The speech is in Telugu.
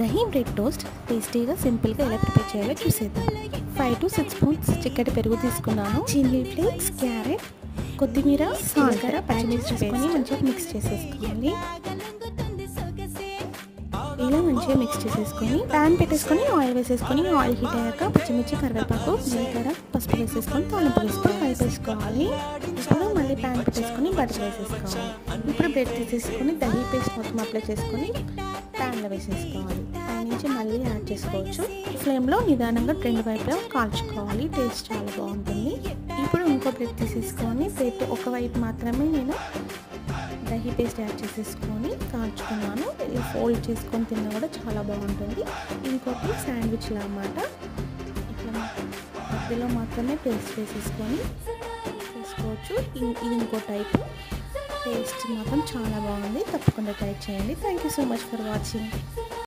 దహీ బ్రెడ్ టోస్ట్ టేస్టీగా సింపుల్గా ఎలా ప్రిపేర్ చేయాలో చూసేద్దాం. 5 to 6 స్పూన్స్ చిక్కటి పెరుగు తీసుకున్నాను. చిల్లీ ఫ్లేక్స్, క్యారెట్, కొత్తిమీర, జీలకర్ర, పచ్చిమిర్చి వేసుకొని మంచిగా మిక్స్ చేసేసుకోవాలి. ఇలా మంచిగా మిక్స్ చేసేసుకొని ప్యాన్ పెట్టేసుకొని ఆయిల్ వేసేసుకొని ఆయిల్ హీట్ అయ్యాక పచ్చిమిర్చి, కరివేపాకు, జీలకర్ర, పసుపు వేసేసుకొని తాలింపు వేసుకొని కలిపేసుకోవాలి. ఇప్పుడు మళ్ళీ ప్యాన్ పెట్టేసుకొని బటర్ వేసేసుకోవాలి. ఇప్పుడు బ్రెడ్ తీసేసుకొని దహీ పేస్ట్ మొత్తం అప్లై చేసుకొని ప్యాన్లో వేసేసుకోవాలి. పైనుంచి మళ్ళీ యాడ్ చేసుకోవచ్చు. ఫ్లేమ్లో నిదానంగా 2 వైపులా కాల్చుకోవాలి. టేస్ట్ చాలా బాగుంటుంది. ఇప్పుడు ఇంకో బ్రెడ్ తీసేసుకొని బ్రెడ్ ఒకవైపు మాత్రమే నేను దహీ పేస్ట్ యాడ్ చేసేసుకొని కాల్చుకున్నాను. ఇలా ఫోల్డ్ చేసుకొని తిన్నా కూడా చాలా బాగుంటుంది. ఇంకోటి శాండ్విచ్లా అన్నమాట. ఇట్లా మధ్యలో మాత్రమే పేస్ట్ వేసేసుకొని చేసుకోవచ్చు. ఇది ఇంకో టైప్. టేస్ట్ మాత్రం చాలా బాగుంది. తప్పకుండా ట్రై చేయండి. Thank you so much for watching.